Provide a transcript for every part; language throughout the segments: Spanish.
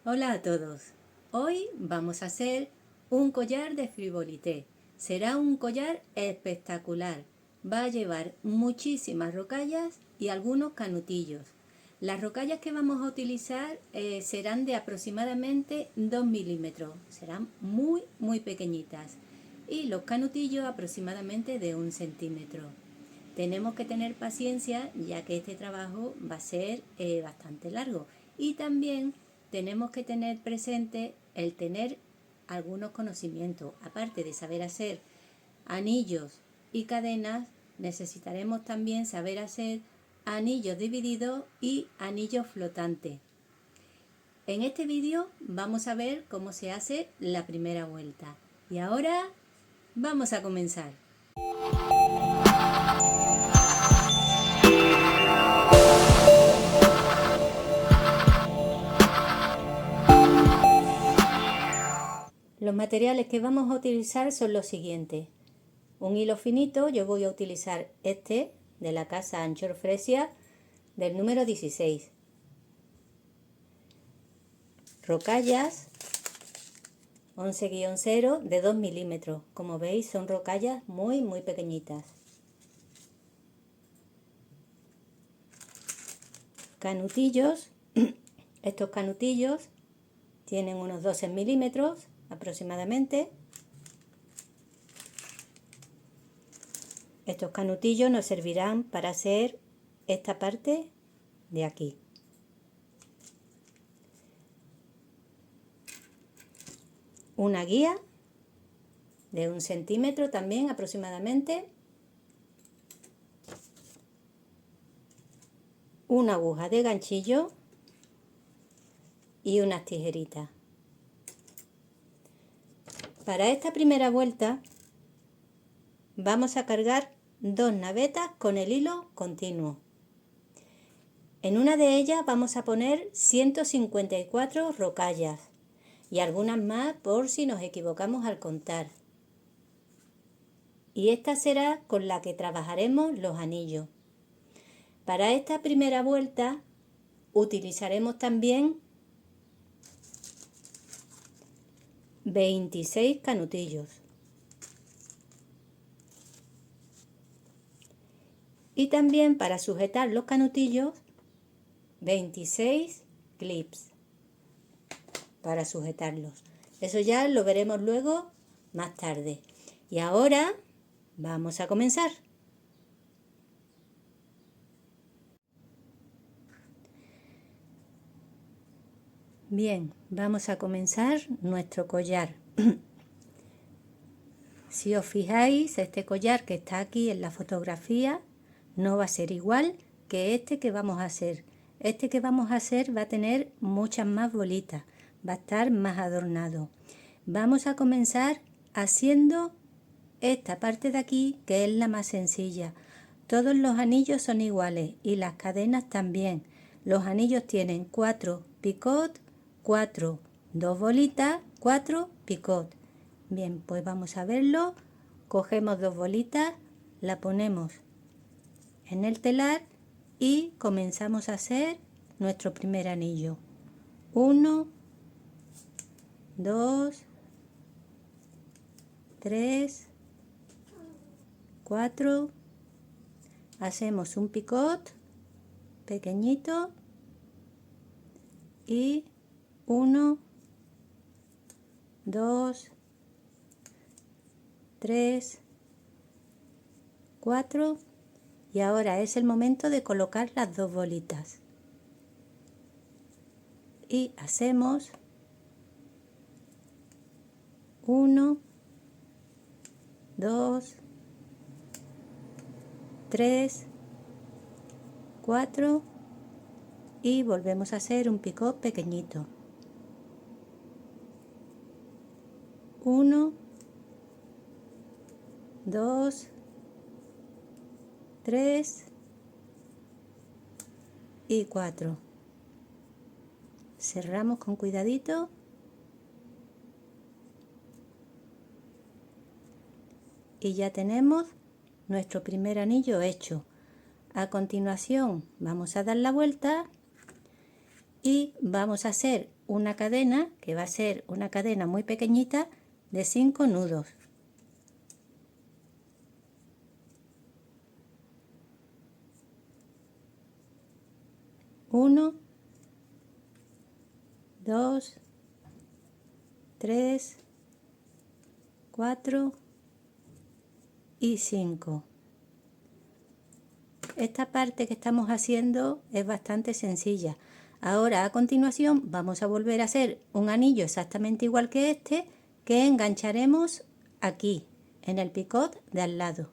Hola a todos. Hoy vamos a hacer un collar de frivolité. Será un collar espectacular. Va a llevar muchísimas rocallas y algunos canutillos. Las rocallas que vamos a utilizar serán de aproximadamente 2 milímetros. Serán muy pequeñitas. Y los canutillos aproximadamente de 1 centímetro. Tenemos que tener paciencia ya que este trabajo va a ser bastante largo. Y también tenemos que tener presente el tener algunos conocimientos. Aparte de saber hacer anillos y cadenas, necesitaremos también saber hacer anillos divididos y anillos flotantes. En este vídeo vamos a ver cómo se hace la primera vuelta. Y ahora vamos a comenzar. Los materiales que vamos a utilizar son los siguientes. Un hilo finito, yo voy a utilizar este de la casa Anchor Fresia del número 16. Rocallas 11-0 de 2 milímetros. Como veis son rocallas muy pequeñitas. Canutillos. Estos canutillos tienen unos 12 milímetros aproximadamente. Estos canutillos nos servirán para hacer esta parte de aquí. Una guía de 1 centímetro también aproximadamente. Una aguja de ganchillo y unas tijeritas. Para esta primera vuelta vamos a cargar 2 navetas con el hilo continuo. En una de ellas vamos a poner 154 rocallas y algunas más por si nos equivocamos al contar. Y esta será con la que trabajaremos los anillos. Para esta primera vuelta utilizaremos también 26 canutillos. Y también para sujetar los canutillos 26 clips para sujetarlos. Eso ya lo veremos luego más tarde. Y ahora vamos a comenzar. Bien, vamos a comenzar nuestro collar. Si os fijáis, este collar que está aquí en la fotografía no va a ser igual que este que vamos a hacer. Este que vamos a hacer va a tener muchas más bolitas, va a estar más adornado. Vamos a comenzar haciendo esta parte de aquí, que es la más sencilla. Todos los anillos son iguales y las cadenas también. Los anillos tienen 4 picot, 4, 2 bolitas, 4 picot. Bien, pues vamos a verlo. Cogemos 2 bolitas, la ponemos en el telar y comenzamos a hacer nuestro primer anillo. 1, 2, 3, 4. Hacemos un picot pequeñito y 1, 2, 3, 4 y ahora es el momento de colocar las 2 bolitas y hacemos 1, 2, 3, 4 y volvemos a hacer un picot pequeñito. 1, 2, 3 y 4. Cerramos con cuidadito y ya tenemos nuestro primer anillo hecho. A continuación vamos a dar la vuelta y vamos a hacer una cadena, que va a ser una cadena muy pequeñita de 5 nudos. Uno, 2, 3, 4 y 5. Esta parte que estamos haciendo es bastante sencilla. Ahora a continuación vamos a volver a hacer un anillo exactamente igual que este, que engancharemos aquí en el picot de al lado.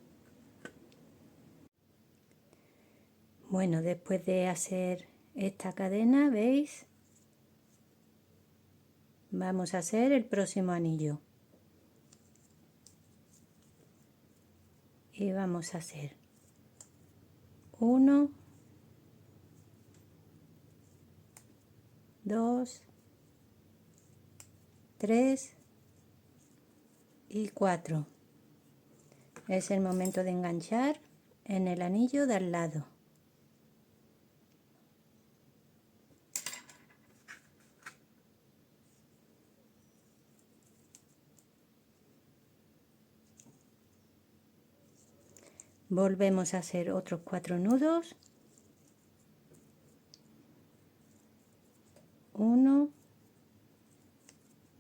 Bueno, después de hacer esta cadena, ¿veis? Vamos a hacer el próximo anillo. Y vamos a hacer 1, 2, 3 y 4. Es el momento de enganchar en el anillo de al lado. Volvemos a hacer otros 4 nudos. 1,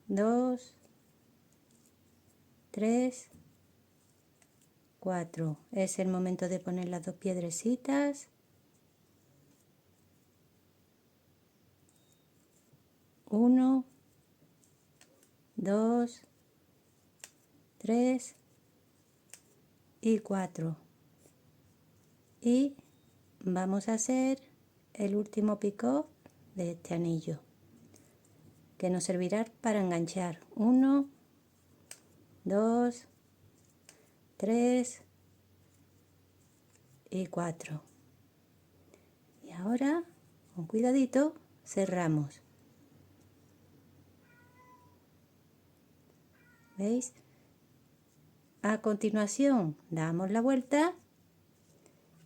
2, 3, 4. Es el momento de poner las 2 piedrecitas. 1, 2, 3 y 4. Y vamos a hacer el último picot de este anillo, que nos servirá para enganchar 1, 2, 3 y 4. Y ahora, con cuidadito, cerramos. ¿Veis? A continuación damos la vuelta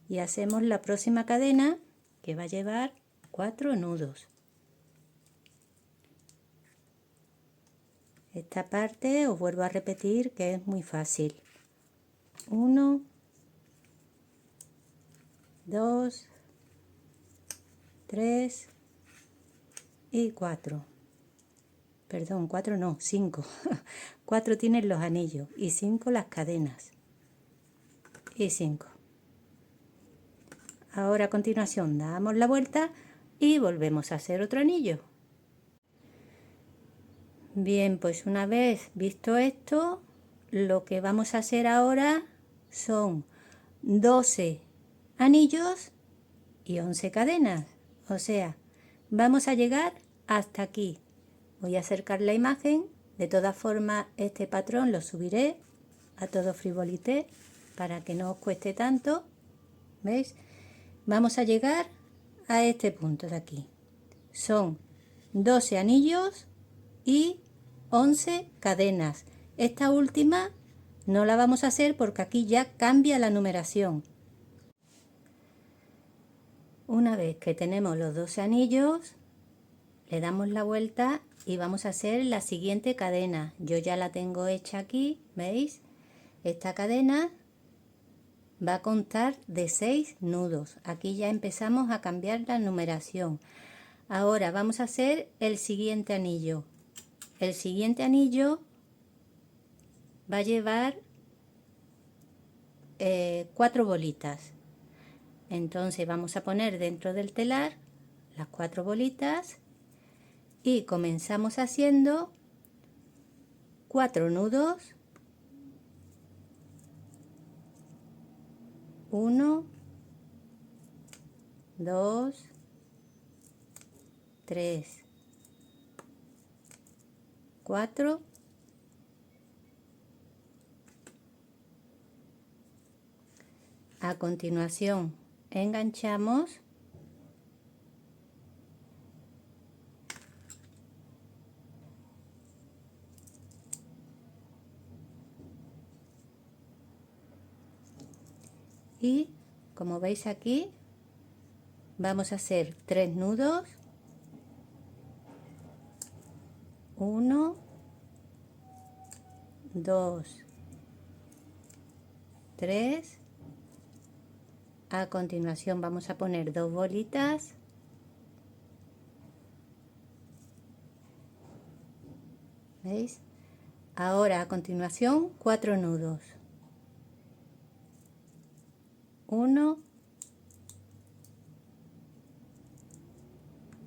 y hacemos la próxima cadena, que va a llevar 4 nudos. Esta parte os vuelvo a repetir que es muy fácil. 1, 2, 3 y 4. Perdón, 4 no, 5. 4 tienen los anillos y 5 las cadenas. Y 5. Ahora a continuación damos la vuelta y volvemos a hacer otro anillo. Bien, pues una vez visto esto, lo que vamos a hacer ahora son 12 anillos y 11 cadenas. O sea, vamos a llegar hasta aquí. Voy a acercar la imagen. De todas formas, este patrón lo subiré a todo Frivolité para que no os cueste tanto. ¿Veis? Vamos a llegar a este punto de aquí. Son 12 anillos y 11 cadenas. Esta última no la vamos a hacer porque aquí ya cambia la numeración. Una vez que tenemos los 12 anillos, le damos la vuelta y vamos a hacer la siguiente cadena. Yo ya la tengo hecha aquí, ¿veis? Esta cadena va a contar de 6 nudos. Aquí ya empezamos a cambiar la numeración. Ahora vamos a hacer el siguiente anillo. El siguiente anillo va a llevar 4 bolitas. Entonces vamos a poner dentro del telar las 4 bolitas y comenzamos haciendo 4 nudos. 1, 2, 3, 4 A continuación enganchamos y, como veis aquí, vamos a hacer 3 nudos, 1, 2, 3. A continuación vamos a poner 2 bolitas. ¿Veis? Ahora a continuación 4 nudos. 1,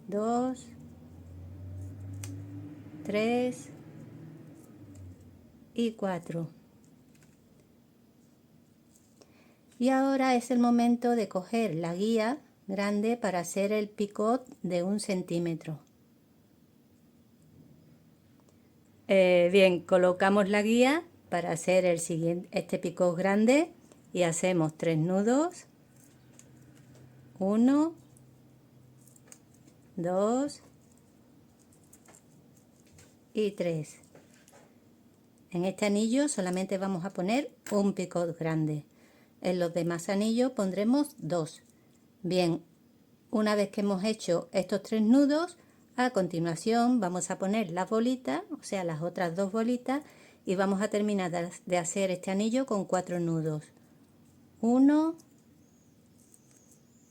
2, 3 y 4. Y ahora es el momento de coger la guía grande para hacer el picot de 1 centímetro. Bien, colocamos la guía para hacer este picot grande y hacemos 3 nudos. 1, 2 y 3. En este anillo solamente vamos a poner un picot grande. En los demás anillos pondremos 2. Bien, una vez que hemos hecho estos 3 nudos, a continuación vamos a poner las bolitas, o sea, las otras 2 bolitas, y vamos a terminar de hacer este anillo con 4 nudos. 1,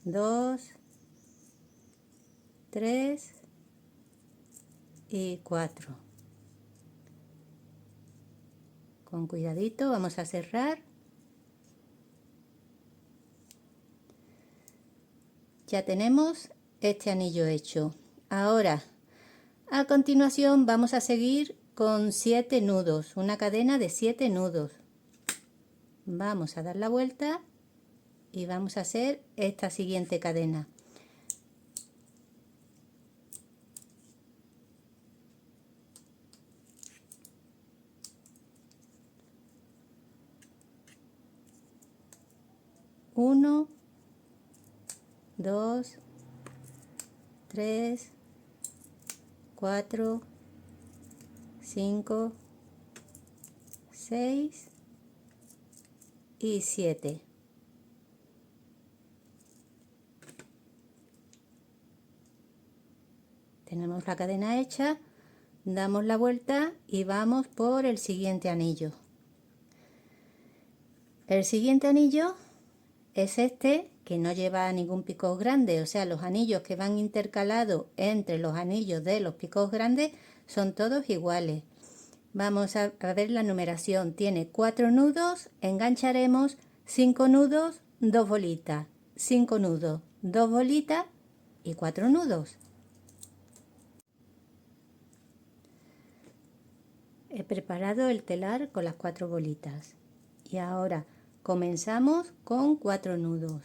2, 3 y 4. Con cuidadito vamos a cerrar. Ya tenemos este anillo hecho. Ahora, a continuación vamos a seguir con 7 nudos, una cadena de 7 nudos. Vamos a dar la vuelta y vamos a hacer esta siguiente cadena. Uno, 2, 3, 4, 5, 6 y 7. Tenemos la cadena hecha, damos la vuelta y vamos por el siguiente anillo. El siguiente anillo es este, que no lleva ningún picot grande, o sea, los anillos que van intercalados entre los anillos de los picots grandes son todos iguales. Vamos a ver la numeración. Tiene 4 nudos, engancharemos 5 nudos, 2 bolitas, 5 nudos, 2 bolitas y 4 nudos. He preparado el telar con las 4 bolitas y ahora comenzamos con 4 nudos.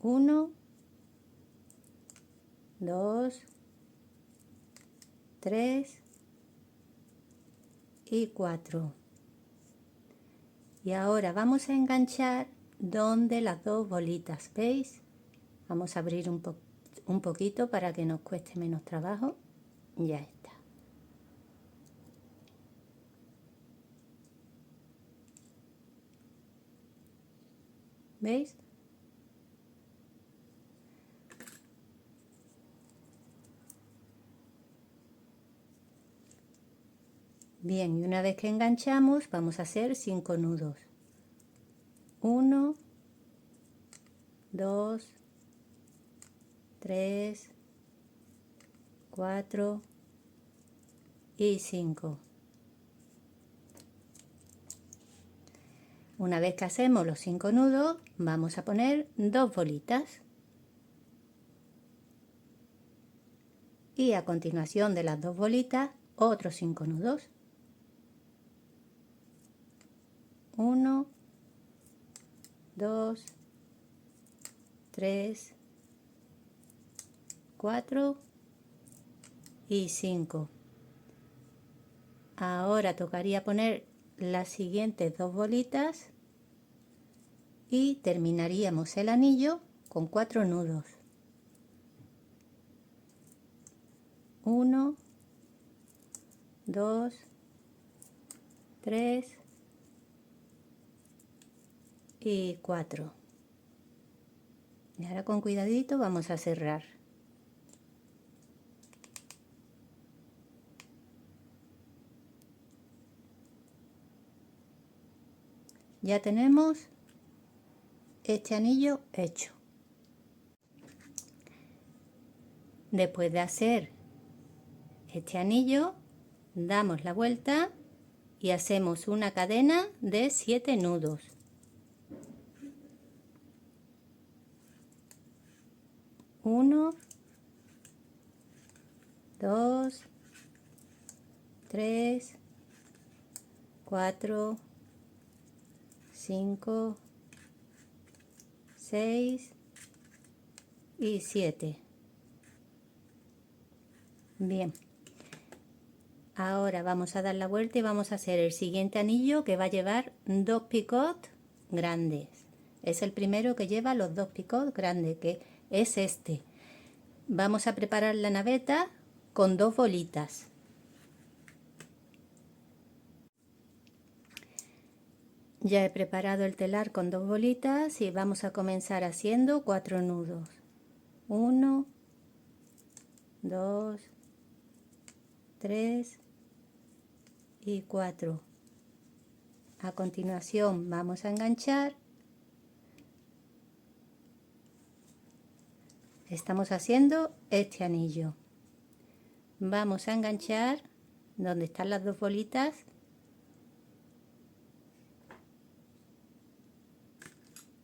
1, 2, 3 y 4. Y ahora vamos a enganchar donde las 2 bolitas, ¿veis? Vamos a abrir un poquito para que nos cueste menos trabajo. Ya está. ¿Veis? Bien, y una vez que enganchamos vamos a hacer 5 nudos. 1, 2, 3, 4 y 5. Una vez que hacemos los 5 nudos, vamos a poner 2 bolitas. Y a continuación de las 2 bolitas, otros 5 nudos. 1, 2, 3, 4 y 5. Ahora tocaría poner las siguientes 2 bolitas y terminaríamos el anillo con 4 nudos. 1, 2, 3 y 4. Y ahora con cuidadito vamos a cerrar. Ya tenemos este anillo hecho. Después de hacer este anillo, damos la vuelta y hacemos una cadena de 7 nudos. 1, 2, 3, 4, 5, 6 y 7. Bien, ahora vamos a dar la vuelta y vamos a hacer el siguiente anillo, que va a llevar 2 picots grandes. Es el primero que lleva los 2 picots grandes, que es este. Vamos a preparar la naveta con 2 bolitas. Ya he preparado el telar con 2 bolitas y vamos a comenzar haciendo 4 nudos. 1, 2, 3 y 4. A continuación vamos a enganchar. Estamos haciendo este anillo. Vamos a enganchar donde están las 2 bolitas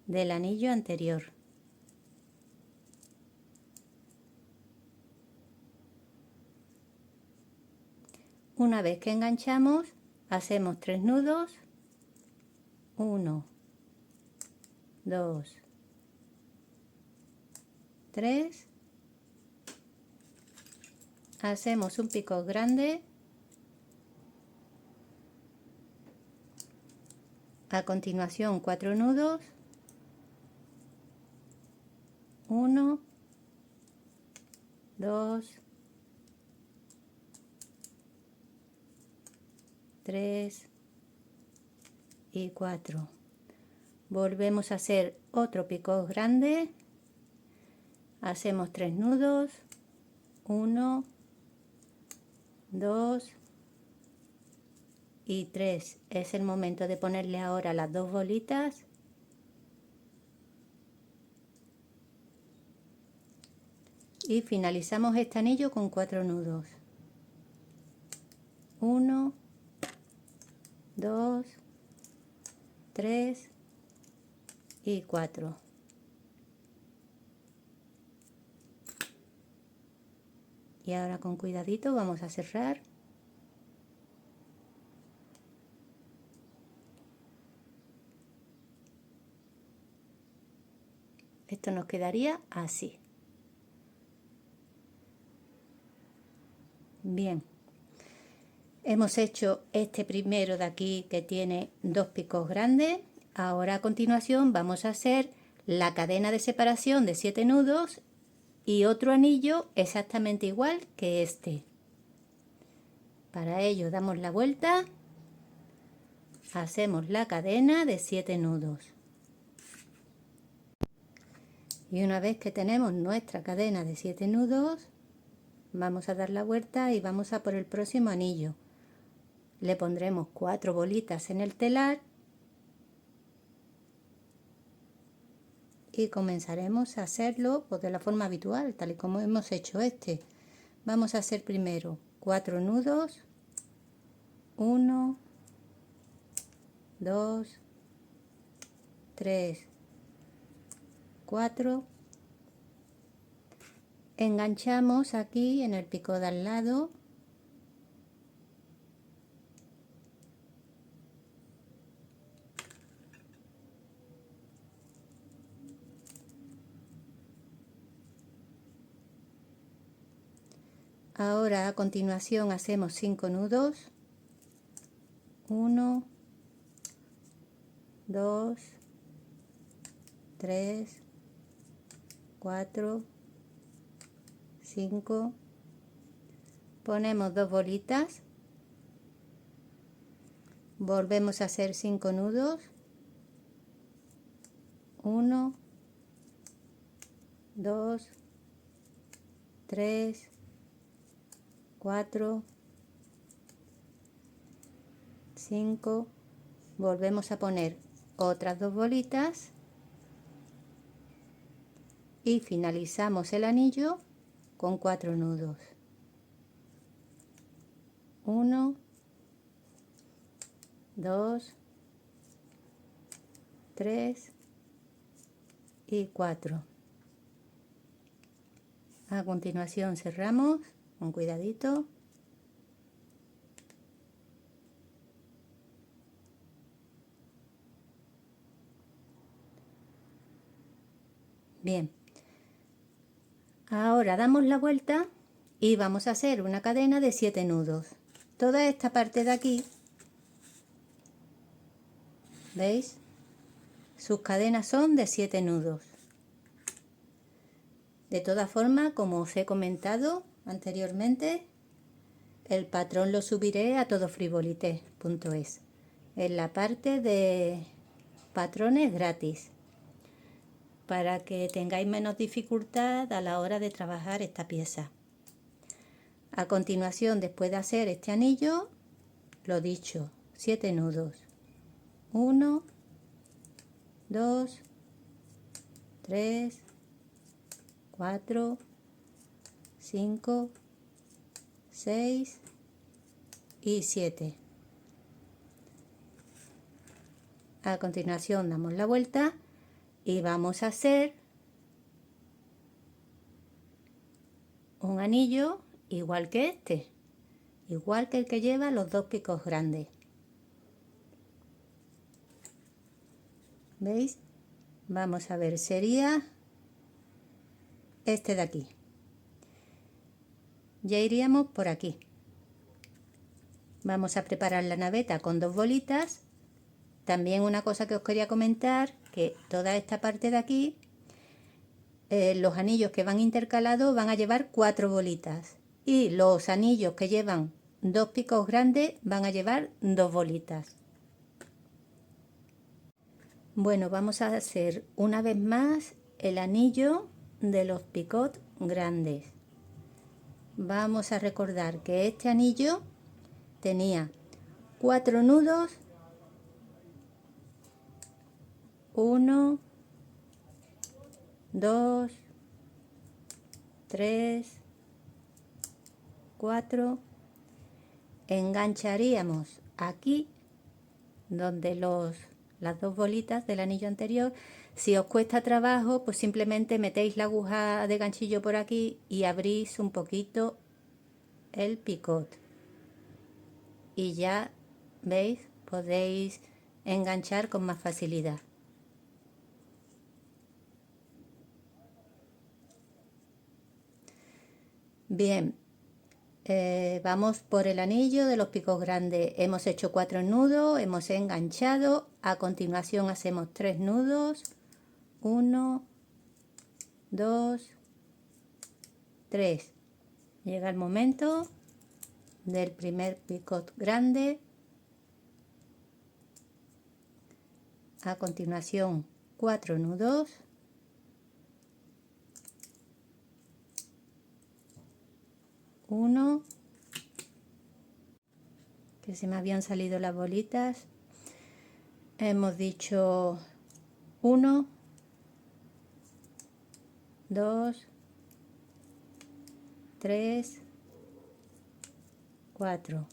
del anillo anterior. Una vez que enganchamos, hacemos 3 nudos. 1, 2, 3. Hacemos un picot grande. A continuación 4 nudos. 1, 2, 3 y 4. Volvemos a hacer otro picot grande. Hacemos 3 nudos. 1, 2 y 3. Es el momento de ponerle ahora las 2 bolitas. Y finalizamos este anillo con 4 nudos. 1, 2, 3 y 4. Y ahora con cuidadito vamos a cerrar. Esto nos quedaría así. Bien. Hemos hecho este primero de aquí que tiene 2 picos grandes. Ahora a continuación vamos a hacer la cadena de separación de 7 nudos y otro anillo exactamente igual que este. Para ello damos la vuelta, hacemos la cadena de 7 nudos. Y una vez que tenemos nuestra cadena de 7 nudos, vamos a dar la vuelta y vamos a por el próximo anillo. Le pondremos 4 bolitas en el telar y comenzaremos a hacerlo pues, de la forma habitual, tal y como hemos hecho este. Vamos a hacer primero 4 nudos. 1, 2, 3, 4. Enganchamos aquí en el pico de al lado. Ahora a continuación hacemos 5 nudos. 1, 2, 3, 4, 5. Ponemos 2 bolitas. Volvemos a hacer 5 nudos. 1, 2, 3, 4, 5. Volvemos a poner otras 2 bolitas y finalizamos el anillo con 4 nudos. 1, 2, 3 y 4. A continuación cerramos con cuidadito. Bien, ahora damos la vuelta y vamos a hacer una cadena de 7 nudos. Toda esta parte de aquí, ¿veis? Sus cadenas son de 7 nudos. De todas formas, como os he comentado anteriormente, el patrón lo subiré a todofrivolité.es en la parte de patrones gratis, para que tengáis menos dificultad a la hora de trabajar esta pieza. A continuación, después de hacer este anillo, lo dicho, 7 nudos. 1, 2, 3, 4, 5, 6 y 7. A continuación damos la vuelta y vamos a hacer un anillo igual que este, igual que el que lleva los 2 picos grandes. ¿Veis? Vamos a ver, sería este de aquí. Ya iríamos por aquí. Vamos a preparar la naveta con 2 bolitas. También una cosa que os quería comentar, que toda esta parte de aquí, los anillos que van intercalados van a llevar 4 bolitas. Y los anillos que llevan 2 picos grandes van a llevar 2 bolitas. Bueno, vamos a hacer una vez más el anillo de los picots grandes. Vamos a recordar que este anillo tenía 4 nudos, 1, 2, 3, 4. Engancharíamos aquí donde las 2 bolitas del anillo anterior. Si os cuesta trabajo, pues simplemente metéis la aguja de ganchillo por aquí y abrís un poquito el picot. Y ya, ¿veis? Podéis enganchar con más facilidad. Bien, vamos por el anillo de los picos grandes. Hemos hecho 4 nudos, hemos enganchado. A continuación hacemos 3 nudos. 1, 2, 3. Llega el momento del primer picot grande. A continuación 4 nudos. 1, que se me habían salido las bolitas. Hemos dicho 1, 2, 3, 4.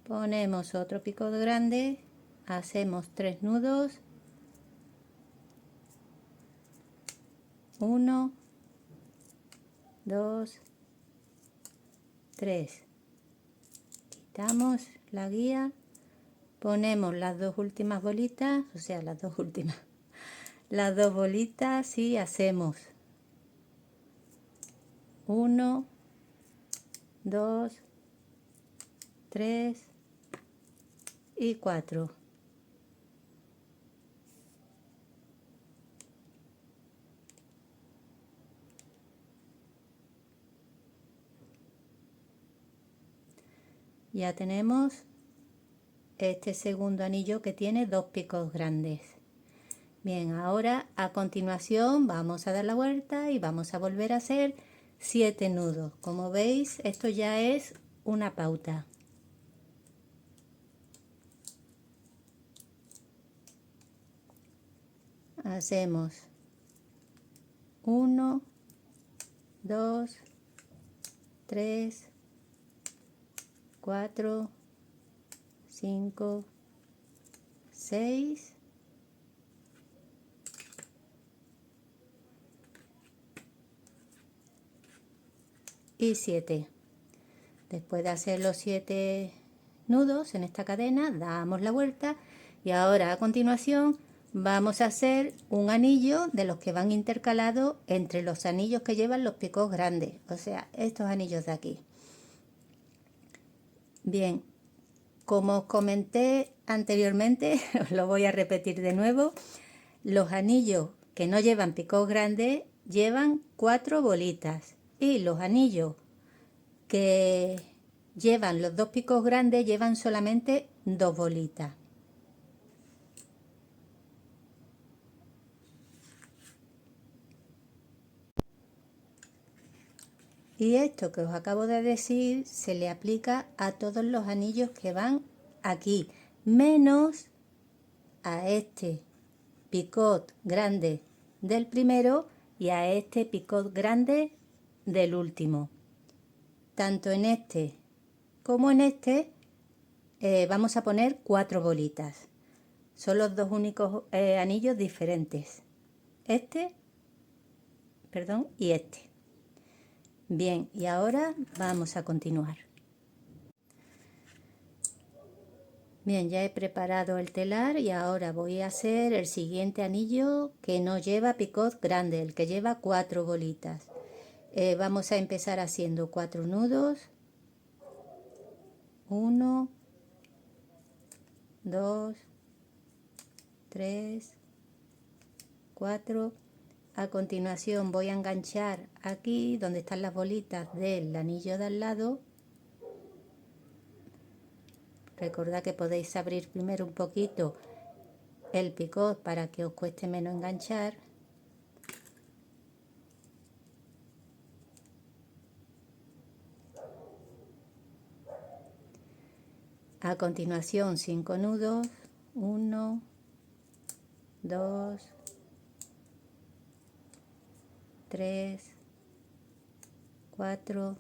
Ponemos otro picot grande, hacemos 3 nudos. 1, 2, 3. Quitamos la guía, ponemos las 2 últimas bolitas, o sea, las 2 últimas, las 2 bolitas y hacemos 1, 2, 3 y 4. Ya tenemos este segundo anillo que tiene 2 picos grandes. Bien, ahora a continuación vamos a dar la vuelta y vamos a volver a hacer 7 nudos. Como veis, esto ya es una pauta. hacemos 1, 2, 3, 4, 5, 6 y 7. Después de hacer los 7 nudos en esta cadena, damos la vuelta y ahora a continuación vamos a hacer un anillo de los que van intercalados entre los anillos que llevan los picos grandes, o sea, estos anillos de aquí. Bien, como os comenté anteriormente, os lo voy a repetir de nuevo, los anillos que no llevan picos grandes llevan 4 bolitas y los anillos que llevan los 2 picos grandes llevan solamente 2 bolitas. Y esto que os acabo de decir se le aplica a todos los anillos que van aquí, menos a este picot grande del primero y a este picot grande del último. Tanto en este como en este vamos a poner 4 bolitas. Son los dos únicos anillos diferentes. Y este. Bien, y ahora vamos a continuar. Bien, ya he preparado el telar y ahora voy a hacer el siguiente anillo que no lleva picot grande, el que lleva 4 bolitas. Vamos a empezar haciendo 4 nudos. 1, 2, 3, 4. A continuación voy a enganchar aquí donde están las bolitas del anillo de al lado. Recordad que podéis abrir primero un poquito el picot para que os cueste menos enganchar. A continuación 5 nudos. 1, 2, 3, 4,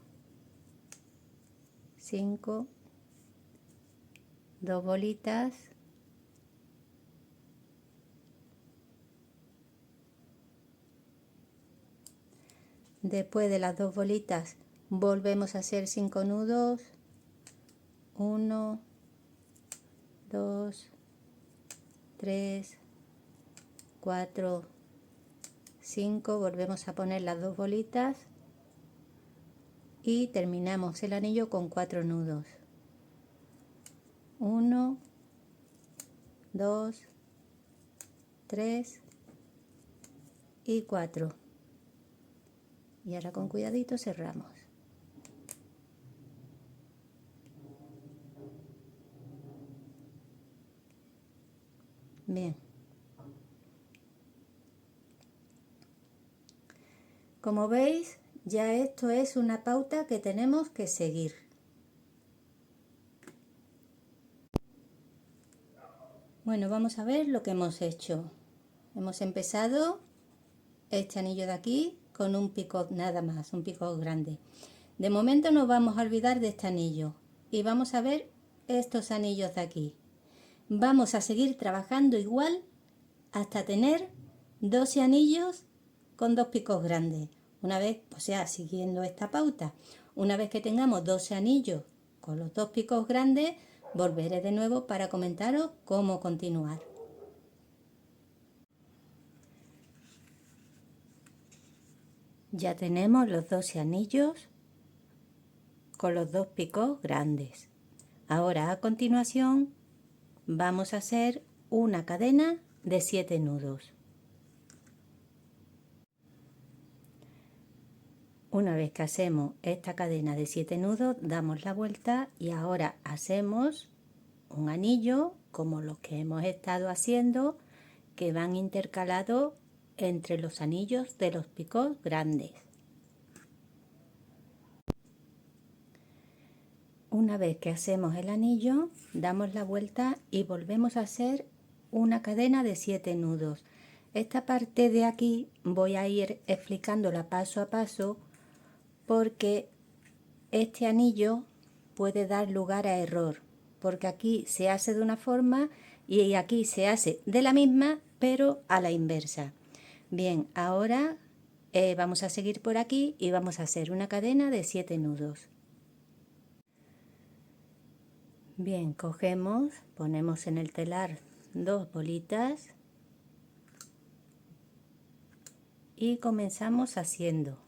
5, 2 bolitas, después de las 2 bolitas volvemos a hacer 5 nudos, 1, 2, 3, 4, 5, volvemos a poner las 2 bolitas y terminamos el anillo con 4 nudos. 1, 2, 3 y 4. Y ahora con cuidadito cerramos. Bien. Como veis, ya esto es una pauta que tenemos que seguir. Bueno, vamos a ver lo que hemos hecho. Hemos empezado este anillo de aquí con un picot nada más, un picot grande. De momento nos vamos a olvidar de este anillo y vamos a ver estos anillos de aquí. Vamos a seguir trabajando igual hasta tener 12 anillos con 2 picos grandes. Una vez, o sea, siguiendo esta pauta, una vez que tengamos 12 anillos con los 2 picos grandes, volveré de nuevo para comentaros cómo continuar. Ya tenemos los 12 anillos con los 2 picos grandes. Ahora a continuación vamos a hacer una cadena de 7 nudos. Una vez que hacemos esta cadena de 7 nudos, damos la vuelta y ahora hacemos un anillo como los que hemos estado haciendo, que van intercalados entre los anillos de los picos grandes. Una vez que hacemos el anillo, damos la vuelta y volvemos a hacer una cadena de 7 nudos. Esta parte de aquí voy a ir explicándola paso a paso porque este anillo puede dar lugar a error, porque aquí se hace de una forma y aquí se hace de la misma pero a la inversa. Bien, ahora vamos a seguir por aquí y vamos a hacer una cadena de 7 nudos. Bien, cogemos, ponemos en el telar 2 bolitas y comenzamos haciendo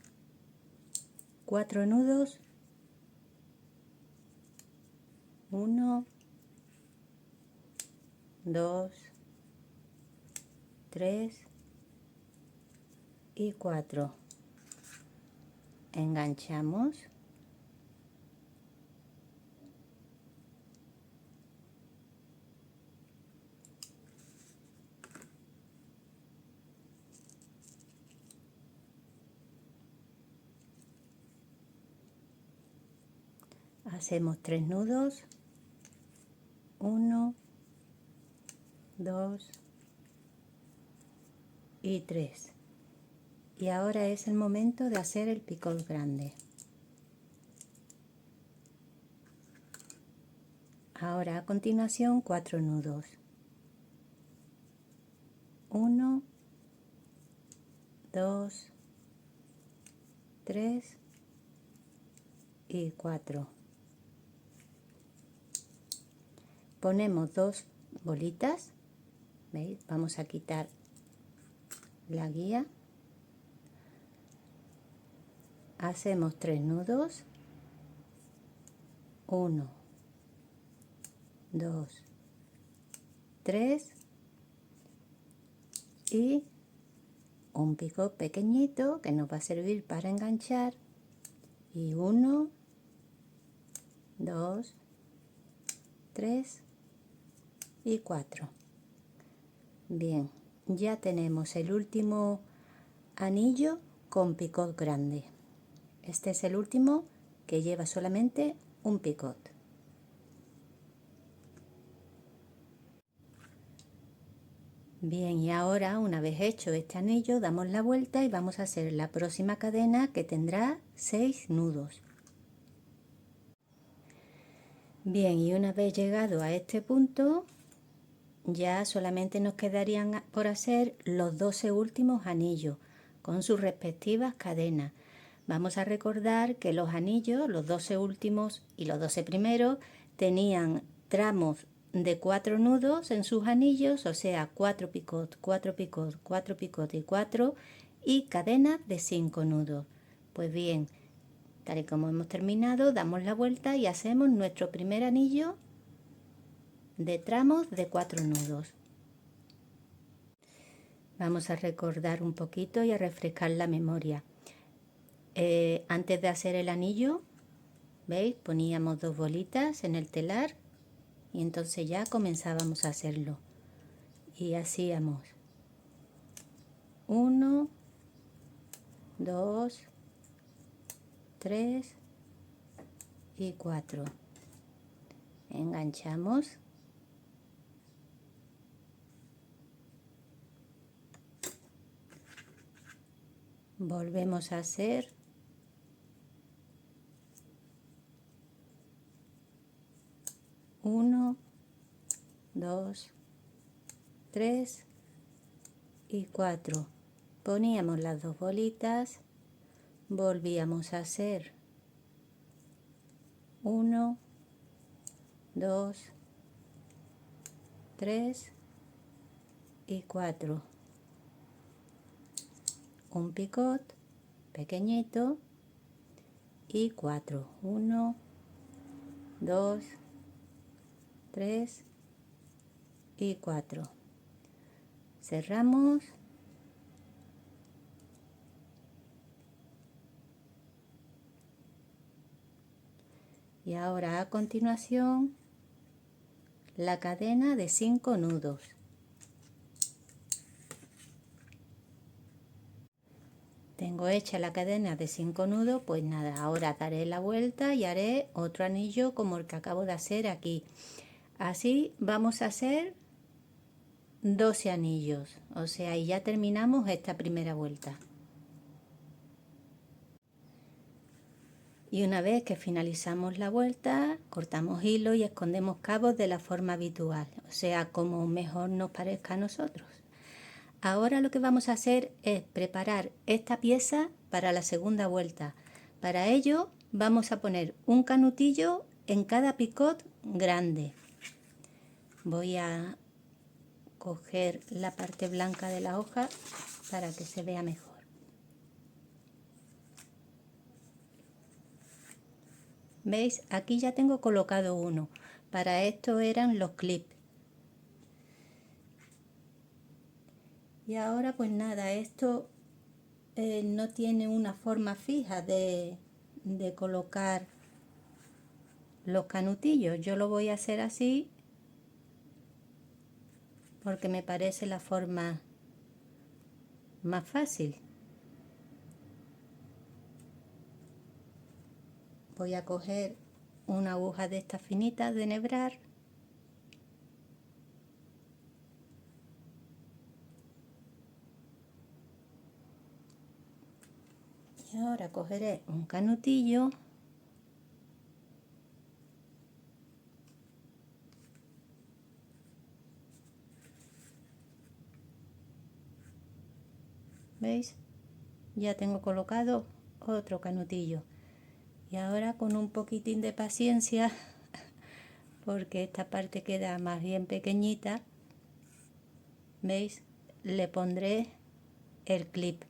4 nudos, 1, 2, 3 y 4. Enganchamos. Hacemos 3 nudos, 1, 2 y 3. Y ahora es el momento de hacer el picot grande. Ahora a continuación 4 nudos, 1, 2, 3 y 4. Ponemos 2 bolitas, ¿veis? Vamos a quitar la guía. Hacemos 3 nudos, 1, 2, 3 y un picot pequeñito que nos va a servir para enganchar, y 1, 2, 3 y 4. Bien, ya tenemos el último anillo con picot grande. Este es el último que lleva solamente un picot. Bien, y ahora una vez hecho este anillo damos la vuelta y vamos a hacer la próxima cadena, que tendrá 6 nudos. Bien, y una vez llegado a este punto ya solamente nos quedarían por hacer los 12 últimos anillos con sus respectivas cadenas. Vamos a recordar que los anillos, los 12 últimos y los 12 primeros, tenían tramos de 4 nudos en sus anillos, o sea, 4 picot, 4 picot, 4 picot y 4, y cadenas de 5 nudos. Pues bien, tal y como hemos terminado, damos la vuelta y hacemos nuestro primer anillo de tramos de 4 nudos. Vamos a recordar un poquito y a refrescar la memoria. Antes de hacer el anillo, ¿veis? Poníamos 2 bolitas en el telar y entonces ya comenzábamos a hacerlo. Y hacíamos 1, 2, 3 y 4. Enganchamos. Volvemos a hacer 1, 2, 3 y 4. Poníamos las 2 bolitas, volvíamos a hacer 1, 2, 3 y 4. Un picot pequeñito y 4. 1, 2, 3 y 4. Cerramos. Y ahora a continuación la cadena de 5 nudos. Tengo hecha la cadena de 5 nudos, pues nada, ahora daré la vuelta y haré otro anillo como el que acabo de hacer aquí. Así vamos a hacer 12 anillos, o sea, y ya terminamos esta primera vuelta. Y una vez que finalizamos la vuelta, cortamos hilo y escondemos cabos de la forma habitual, o sea, como mejor nos parezca a nosotros. Ahora lo que vamos a hacer es preparar esta pieza para la segunda vuelta. Para ello vamos a poner un canutillo en cada picot grande. Voy a coger la parte blanca de la hoja para que se vea mejor. ¿Veis? Aquí ya tengo colocado uno. Para esto eran los clips. Y ahora pues nada, esto no tiene una forma fija de colocar los canutillos. Yo lo voy a hacer así porque me parece la forma más fácil. Voy a coger una aguja de estas finitas de enhebrar y ahora cogeré un canutillo ¿veis? Ya tengo colocado otro canutillo y ahora con un poquitín de paciencia porque esta parte queda más bien pequeñita, ¿veis? Le pondré el clip.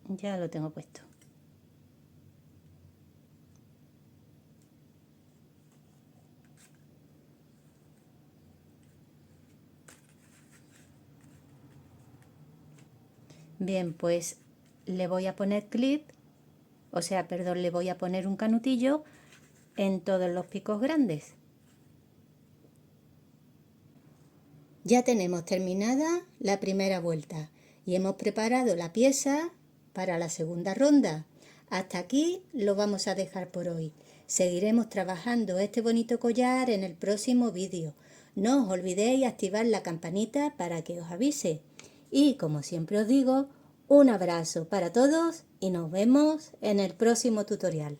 Ya lo tengo puesto. Bien, pues le voy a poner clip, o sea, perdón, le voy a poner un canutillo en todos los picos grandes. Ya tenemos terminada la primera vuelta y hemos preparado la pieza para la segunda ronda. Hasta aquí lo vamos a dejar por hoy. Seguiremos trabajando este bonito collar en el próximo vídeo. No os olvidéis activar la campanita para que os avise. Y como siempre os digo, un abrazo para todos y nos vemos en el próximo tutorial.